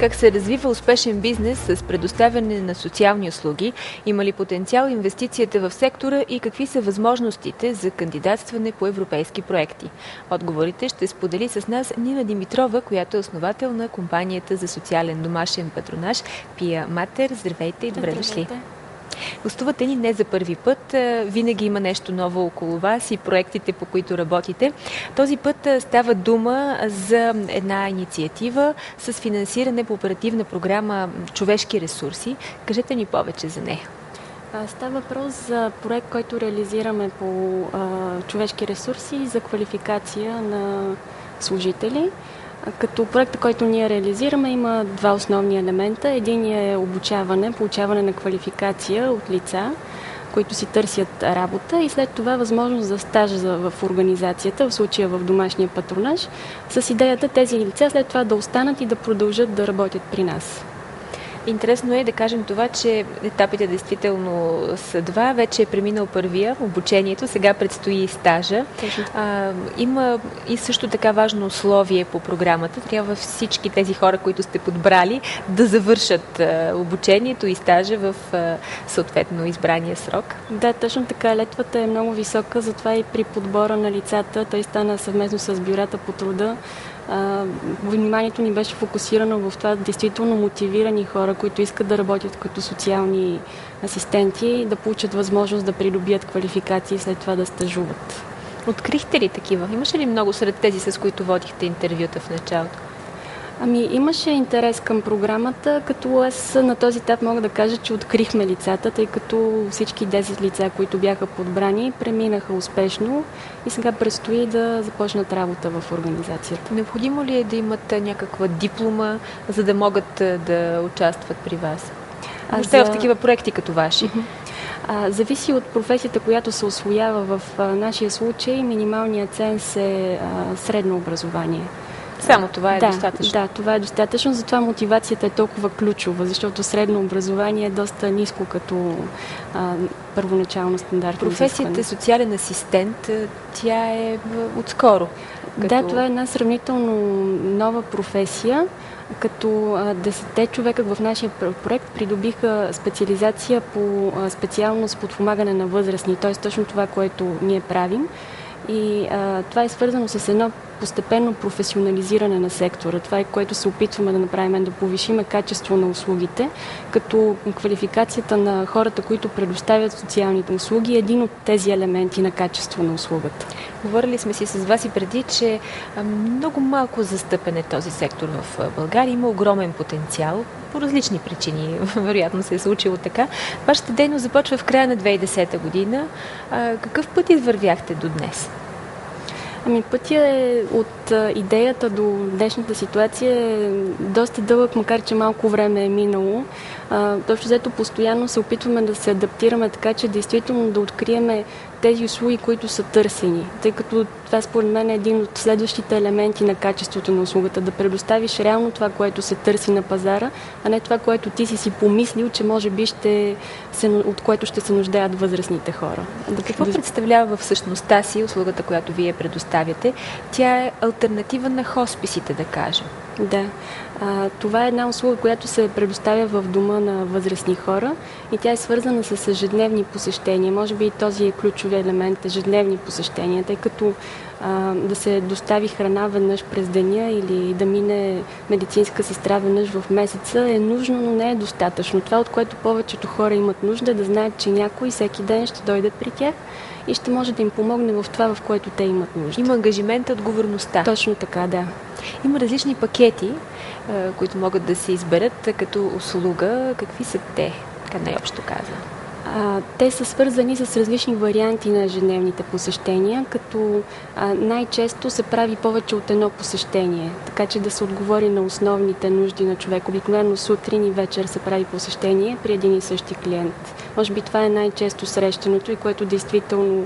Как се развива успешен бизнес с предоставяне на социални услуги? Има ли потенциал инвестицията в сектора и какви са възможностите за кандидатстване по европейски проекти? Отговорите ще сподели с нас Нина Димитрова, която е основател на компанията за социален домашен патронаж Pia Mater. Здравейте и добре дошли! Гостувате ни не за първи път. Винаги има нещо ново около вас и проектите, по които работите. Този път става дума за една инициатива с финансиране по оперативна програма "Човешки ресурси". Кажете ни повече за нея. Става въпрос за проект, който реализираме по човешки ресурси за квалификация на служители. Като проекта, който ние реализираме, има два основни елемента. Единият е обучаване, получаване на квалификация от лица, които си търсят работа, и след това възможност за стаж в организацията, в случая в домашния патронаж, с идеята тези лица след това да останат и да продължат да работят при нас. Интересно е да кажем това, че етапите действително са два. Вече е преминал първия, обучението, сега предстои и стажа. Има и също така важно условие по програмата. Трябва всички тези хора, които сте подбрали, да завършат обучението и стажа в съответно избрания срок. Да, точно така. Летвата е много висока, затова и при подбора на лицата той стана съвместно с бюрата по труда. Вниманието ни беше фокусирано в това действително мотивирани хора, които искат да работят като социални асистенти, да получат възможност да придобият квалификации и след това да стажуват. Открихте ли такива? Имаше ли много сред тези, с които водихте интервюта в началото? Имаше интерес към програмата, като аз на този етап мога да кажа, че открихме лицата, тъй като всички 10 лица, които бяха подбрани, преминаха успешно и сега предстои да започнат работа в организацията. Необходимо ли е да имат някаква диплома, за да могат да участват при вас? Въобще в такива проекти като ваши? Зависи от професията, която се усвоява. В нашия случай минималният ценз е средно образование. Само това е достатъчно? Да, това е достатъчно, затова мотивацията е толкова ключова, защото средно образование е доста ниско като първоначално стандартно. Професията социален асистент, тя е отскоро. Да, това е една сравнително нова професия, като 10 човека в нашия проект придобиха специализация по специалност подпомагане на възрастни, т.е. точно това, което ние правим. И това е свързано с едно постепенно професионализиране на сектора. Това е, което се опитваме да направим, да повишиме качество на услугите, като квалификацията на хората, които предоставят социалните услуги, е един от тези елементи на качество на услугата. Говорили сме си с вас и преди, че много малко застъпен е този сектор в България. Има огромен потенциал. По различни причини, вероятно се е случило така. Вашата дейност започва в края на 2010 година. Какъв път извървяхте до днес? Пътя е от идеята до днешната ситуация е доста дълъг, макар че малко време е минало. Точно взето постоянно се опитваме да се адаптираме така, че действително да откриеме тези услуги, които са търсени. Тъй като това според мен е един от следващите елементи на качеството на услугата. Да предоставиш реално това, което се търси на пазара, а не това, което ти си помислил, че може би от което ще се нуждаят възрастните хора. Какво представлява в същността си услугата, която вие предоставяте? Тя е алтернатива на хосписите, да кажем. Да. Това е една услуга, която се предоставя в дома на възрастни хора и тя е свързана с ежедневни посещения. Може би и този е ключовия елемент, ежедневни посещения, тъй като да се достави храна веднъж през деня или да мине медицинска сестра веднъж в месеца е нужно, но не е достатъчно. Това, от което повечето хора имат нужда, е да знаят, че някой всеки ден ще дойде при тях и ще може да им помогне в това, в което те имат нужда. Има ангажимент, отговорността. Точно така, да. Има различни пакети, които могат да се изберат като услуга. Какви са те, така най-общо казано? Те са свързани с различни варианти на ежедневните посещения, като най-често се прави повече от едно посещение, така че да се отговори на основните нужди на човек. Обикновено сутрин и вечер се прави посещение при един и същи клиент. Може би това е най-често срещаното и което действително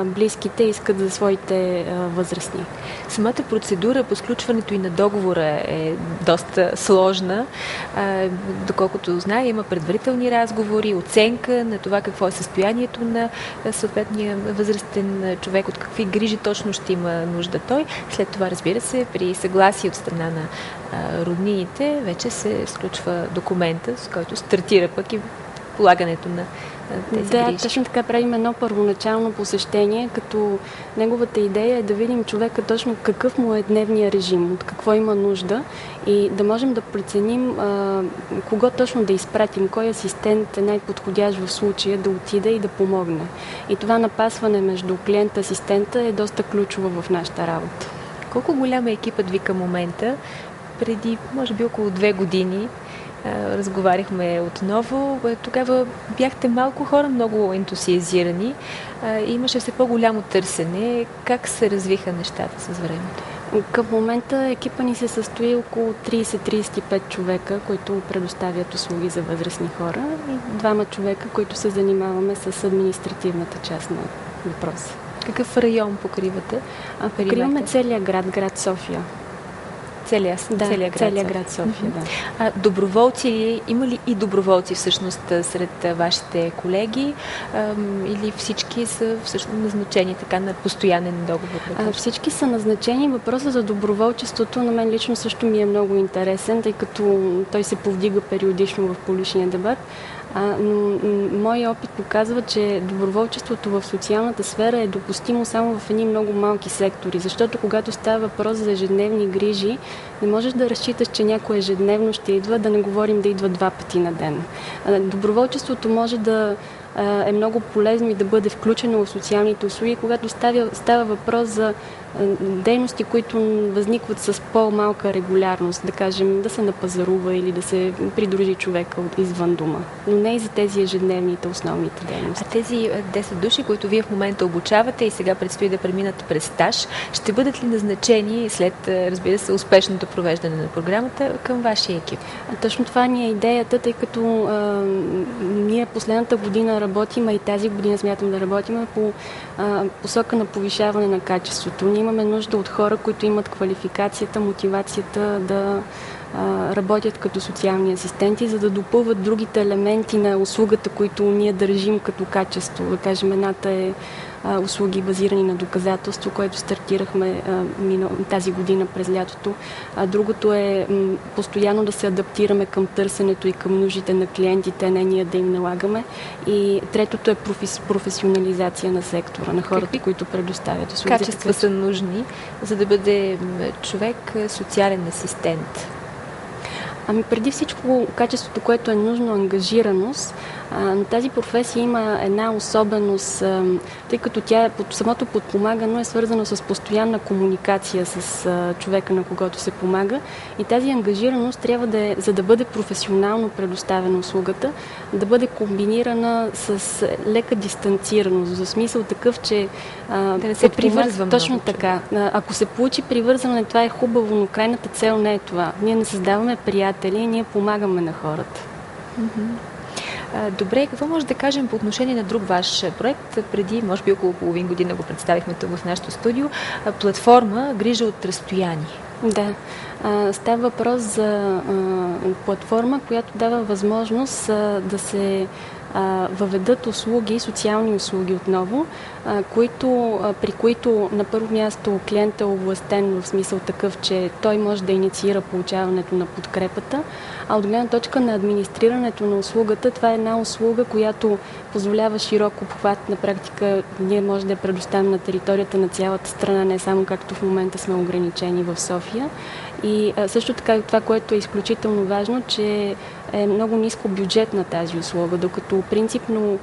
близките искат за своите възрастни. Самата процедура по сключването и на договора е доста сложна. Доколкото знае, има предварителни разговори, оценка на това какво е състоянието на съответния възрастен човек, от какви грижи точно ще има нужда той. След това, разбира се, при съгласие от страна на роднините, вече се сключва документа, с който стартира пък и полагането на тези грижи. Да, точно така правим едно първоначално посещение, като неговата идея е да видим човека точно какъв му е дневния режим, от какво има нужда и да можем да преценим кого точно да изпратим, кой асистент е най-подходящ в случая да отиде и да помогне. И това напасване между клиента и асистента е доста ключово в нашата работа. Колко голям е екипът ви към момента? Преди, може би, около 2 години разговаряхме отново. Тогава бяхте малко хора, много ентусиазирани. Имаше все по-голямо търсене. Как се развиха нещата с времето? Към момента екипа ни се състои около 30-35 човека, които предоставят услуги за възрастни хора и 2 човека, които се занимаваме с административната част на въпроса. Какъв район покривате? Покриваме целия град София. Целия град София, да. Доброволци ли, има ли и доброволци всъщност сред вашите колеги или всички са всъщност назначени така на постоянен договор? Всички са назначени. Въпросът за доброволчеството на мен лично също ми е много интересен, тъй като той се повдига периодично в публичния дебат. Но моят опит показва, че доброволчеството в социалната сфера е допустимо само в едни много малки сектори, защото когато става въпрос за ежедневни грижи, не можеш да разчиташ, че някой ежедневно ще идва, да не говорим да идва 2 пъти на ден. Доброволчеството може да е много полезно и да бъде включено в социалните услуги, когато става въпрос за дейности, които възникват с по-малка регулярност, да кажем, да се напазарува или да се придружи човека извън дома, но не и за тези ежедневните основните дейности. А тези 10 души, които вие в момента обучавате и сега предстои да преминат през стаж, ще бъдат ли назначени след, разбира се, успешното провеждане на програмата към вашия екип? Точно това ни е идеята, тъй като ние последната година работим, а и тази година смятам да работим по посока на повишаване на качеството. Ние имаме нужда от хора, които имат квалификацията, мотивацията да работят като социални асистенти, за да допълват другите елементи на услугата, които ние държим като качество. Да кажем, едната е услуги базирани на доказателство, което стартирахме тази година през лятото. Другото е постоянно да се адаптираме към търсенето и към нуждите на клиентите, не ние да им налагаме. И третото е професионализация на сектора, на хората, които предоставят услуги. Качества са нужни, за да бъде човек социален асистент. Преди всичко качеството, което е нужно, ангажираност. Но тази професия има една особеност, тъй като самото подпомагано е свързано с постоянна комуникация с човека, на когото се помага. И тази ангажираност трябва да е, за да бъде професионално предоставена услугата, да бъде комбинирана с лека дистанцираност, за смисъл такъв, че да не се привързвам. Точно така. Ако се получи привързване, това е хубаво, но крайната цел не е това. Ние не създаваме приятели, ние помагаме на хората. Добре, какво може да кажем по отношение на друг ваш проект? Преди, може би около половин година го представихме тук в нашото студио. Платформа Грижа от разстояние. Да. Става въпрос за платформа, която дава възможност да се въведат услуги, социални услуги отново, при които на първо място клиентът е овластен в смисъл такъв, че той може да инициира получаването на подкрепата, а от гледна точка на администрирането на услугата, това е една услуга, която позволява широк обхват. На практика ние може да я предоставим на територията на цялата страна, не само както в момента сме ограничени в София. И също така това, което е изключително важно, че е много ниско бюджет на тази услуга, докато принципно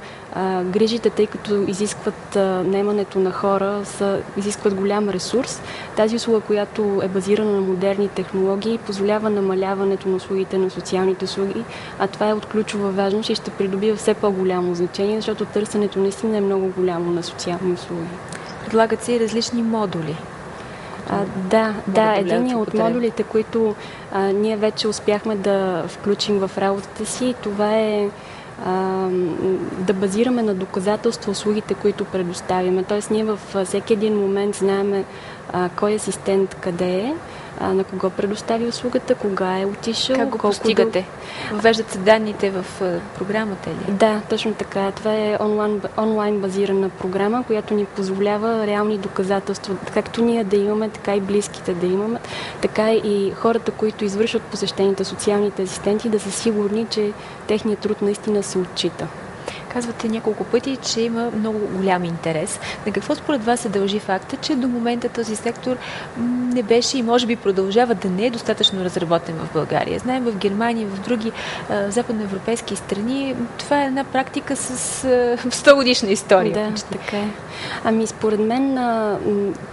грижите, тъй като изискват наемането на хора, изискват голям ресурс. Тази услуга, която е базирана на модерни технологии, позволява намаляването на услугите на социалните услуги, а това е от ключова важност и ще придобива все по-голямо значение, защото търсенето наистина е много голямо на социални услуги. Предлагат се и различни модули. Да, един от модулите, които ние вече успяхме да включим в работата си, това е да базираме на доказателства услугите, които предоставяме. Тоест ние във всеки един момент знаем кой асистент къде е, на кого предостави услугата, кога е отишъл. Как го постигате? Въвеждат се данните в програмата ли? Да, точно така. Това е онлайн базирана програма, която ни позволява реални доказателства, както ние да имаме, така и близките да имаме, така и хората, които извършват посещените, социалните асистенти, да са сигурни, че техният труд наистина се отчита. Казвате няколко пъти, че има много голям интерес. На какво според вас се дължи факта, че до момента този сектор не беше и може би продължава да не е достатъчно разработен в България? Знаем в Германия, в други западноевропейски страни, това е една практика с 100 годишна история. Да, така е. Според мен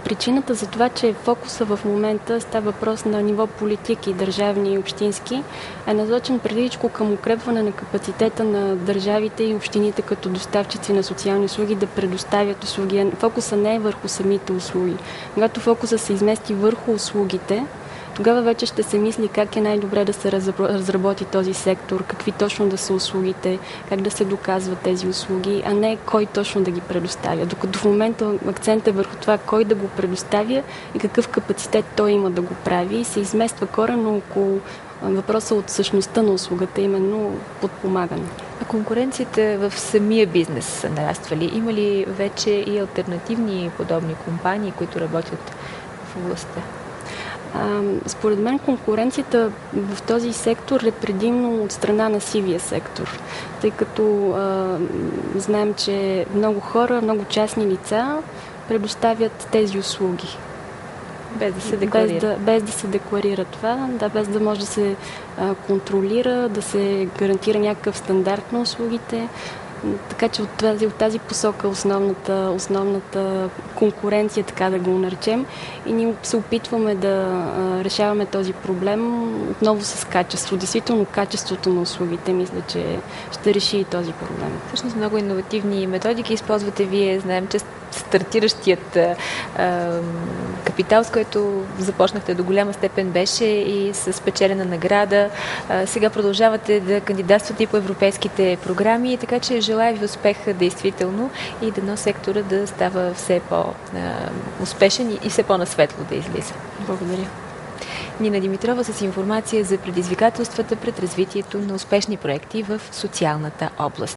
причината за това, че фокуса в момента става въпрос на ниво политики, държавни и общински, е насочен преди всичко към укрепване на капацитета на държавите и общините като доставчици на социални услуги да предоставят услуги. Фокуса не е върху самите услуги. Когато фокуса се измести върху услугите, тогава вече ще се мисли как е най-добре да се разработи този сектор, какви точно да са услугите, как да се доказват тези услуги, а не кой точно да ги предоставя. Докато в момента акцент е върху това кой да го предоставя и какъв капацитет той има да го прави и се измества коренно около въпроса от същността на услугата, именно подпомагане. А конкуренцията в самия бизнес са нараствали? Има ли вече и алтернативни подобни компании, които работят в областта? Според мен конкуренцията в този сектор е предимно от страна на сивия сектор, тъй като знаем, че много хора, много частни лица предоставят тези услуги. Без да се декларира. Без да се декларира това, без да може да се контролира, да се гарантира някакъв стандарт на услугите. Така че от тази посока основната конкуренция, така да го наречем, и ние се опитваме да решаваме този проблем отново с качество. Действително качеството на услугите мисля, че ще реши и този проблем. Всъщност много иновативни методики използвате вие. Знаем, че стартиращият капитал, с който започнахте до голяма степен, беше и с печелена награда. Сега продължавате да кандидатствате и по европейските програми, така че желая ви успех действително и дано сектора да става все по-успешен и все по-насветло да излиза. Благодаря. Нина Димитрова с информация за предизвикателствата пред развитието на успешни проекти в социалната област.